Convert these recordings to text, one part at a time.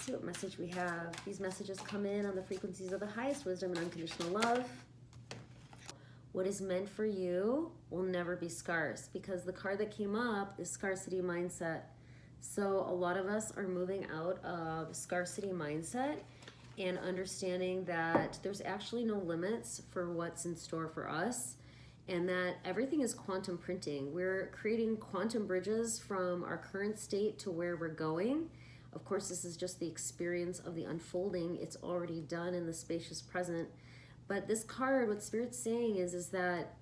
Let's see what message we have. These messages come in on the frequencies of the highest wisdom and unconditional love. What is meant for you will never be scarce, because the card that came up is Scarcity Mindset. So a lot of us are moving out of scarcity mindset and understanding that there's actually no limits for what's in store for us, and that everything is quantum printing. We're creating quantum bridges from our current state to where we're going. Of course, this is just the experience of the unfolding. It's already done in the spacious present. But this card, what Spirit's saying is that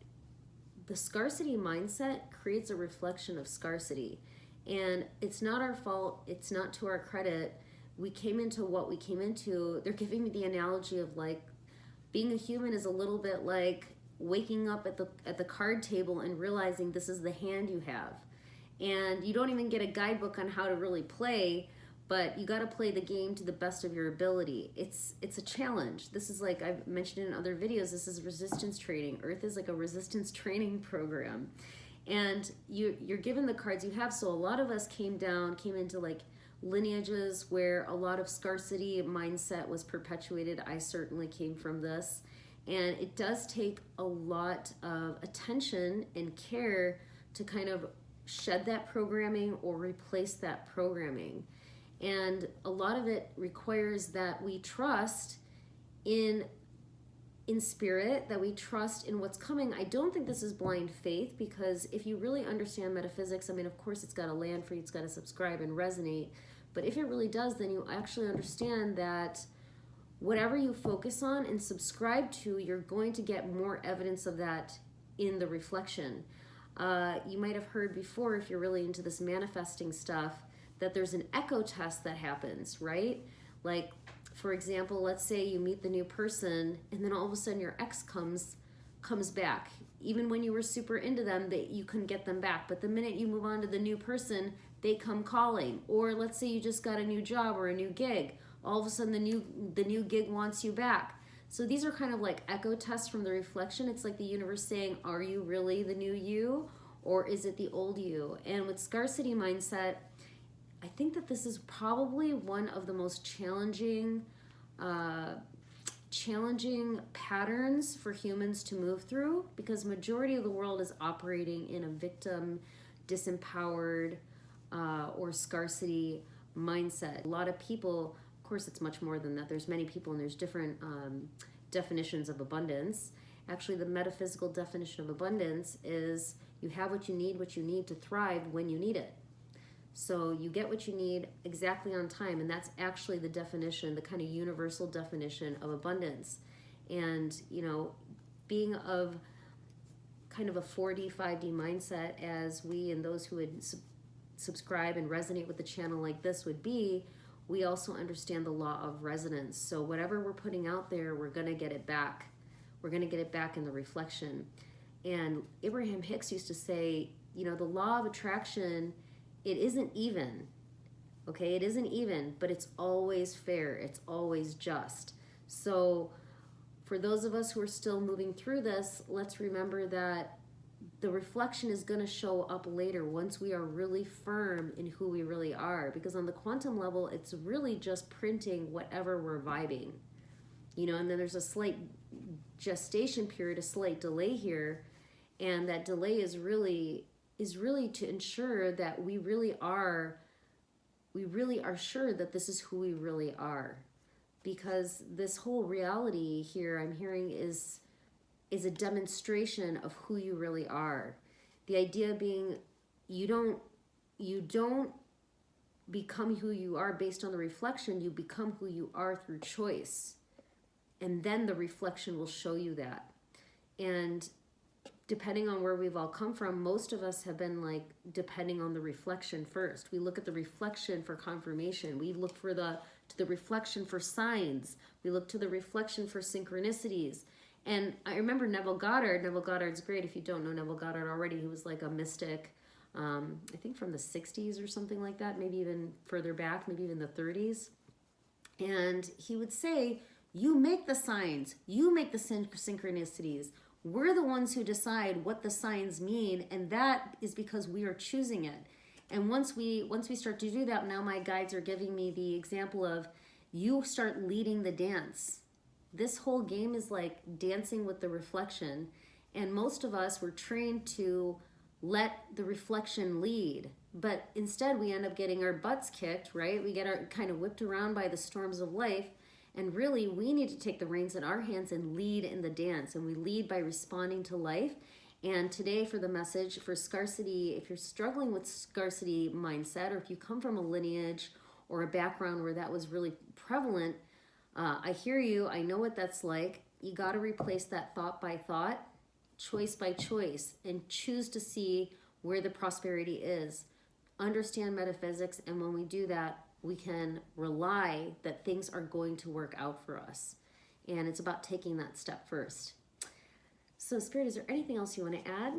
the scarcity mindset creates a reflection of scarcity. And it's not our fault. It's not to our credit. We came into what we came into. They're giving me the analogy of like being a human is a little bit like waking up at the card table and realizing this is the hand you have. And you don't even get a guidebook on how to really play, but you got to play the game to the best of your ability. It's a challenge. This is like I've mentioned in other videos, this is resistance training. Earth is like a resistance training program. And you're given the cards you have. So a lot of us came into like lineages where a lot of scarcity mindset was perpetuated. I certainly came from this. And it does take a lot of attention and care to kind of shed that programming or replace that programming. And a lot of it requires that we trust in spirit, that we trust in what's coming. I don't think this is blind faith, because if you really understand metaphysics, I mean, of course it's got to land for you, it's got to subscribe and resonate. But if it really does, then you actually understand that whatever you focus on and subscribe to, you're going to get more evidence of that in the reflection. You might have heard before, if you're really into this manifesting stuff, that there's an echo test that happens, right? Like, for example, let's say you meet the new person and then all of a sudden your ex comes back. Even when you were super into them, you couldn't get them back. But the minute you move on to the new person, they come calling. Or let's say you just got a new job or a new gig. All of a sudden the new gig wants you back. So these are kind of like echo tests from the reflection. It's like the universe saying, are you really the new you, or is it the old you? And with scarcity mindset, I think that this is probably one of the most challenging patterns for humans to move through, because majority of the world is operating in a victim, disempowered, or scarcity mindset. A lot of people, of course it's much more than that, there's many people and there's different definitions of abundance. Actually, the metaphysical definition of abundance is you have what you need to thrive when you need it. So you get what you need exactly on time, and that's actually the definition, the kind of universal definition of abundance. And, you know, being of kind of a 4D, 5D mindset, as we and those who would subscribe and resonate with the channel like this would be, we also understand the law of resonance. So whatever we're putting out there, we're going to get it back. We're going to get it back in the reflection. And Abraham Hicks used to say, you know, the law of attraction, it isn't even, okay? It isn't even, but it's always fair. It's always just. So for those of us who are still moving through this, let's remember that the reflection is going to show up later once we are really firm in who we really are. Because on the quantum level, it's really just printing whatever we're vibing. You know, and then there's a slight gestation period, a slight delay here. And that delay is really to ensure that we really are sure that this is who we really are. Because this whole reality here I'm hearing is a demonstration of who you really are. The idea being you don't become who you are based on the reflection, you become who you are through choice. And then the reflection will show you that. And depending on where we've all come from, most of us have been like depending on the reflection first. We look at the reflection for confirmation. We look to the reflection for signs. We look to the reflection for synchronicities. And I remember Neville Goddard. Neville Goddard's great. If you don't know Neville Goddard already, he was like a mystic, I think from the 60s or something like that, maybe even further back, maybe even the 30s. And he would say, you make the signs, you make the synchronicities. We're the ones who decide what the signs mean, and that is because we are choosing it. And once we start to do that, now my guides are giving me the example of you start leading the dance. This whole game is like dancing with the reflection. And most of us were trained to let the reflection lead. But instead we end up getting our butts kicked, right? We get our kind of whipped around by the storms of life. And really we need to take the reins in our hands and lead in the dance. And we lead by responding to life. And today for the message for scarcity, if you're struggling with scarcity mindset, or if you come from a lineage or a background where that was really prevalent, I hear you. I know what that's like. You got to replace that thought by thought, choice by choice, and choose to see where the prosperity is. Understand metaphysics, and when we do that, we can rely that things are going to work out for us. And it's about taking that step first. So Spirit, is there anything else you want to add?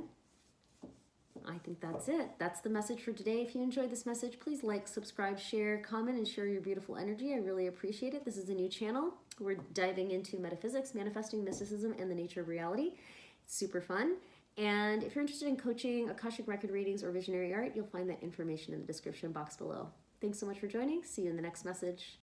I think that's it. That's the message for today. If you enjoyed this message, please like, subscribe, share, comment, and share your beautiful energy. I really appreciate it. This is a new channel. We're diving into metaphysics, manifesting, mysticism, and the nature of reality. It's super fun. And if you're interested in coaching, Akashic record readings, or visionary art, you'll find that information in the description box below. Thanks so much for joining. See you in the next message.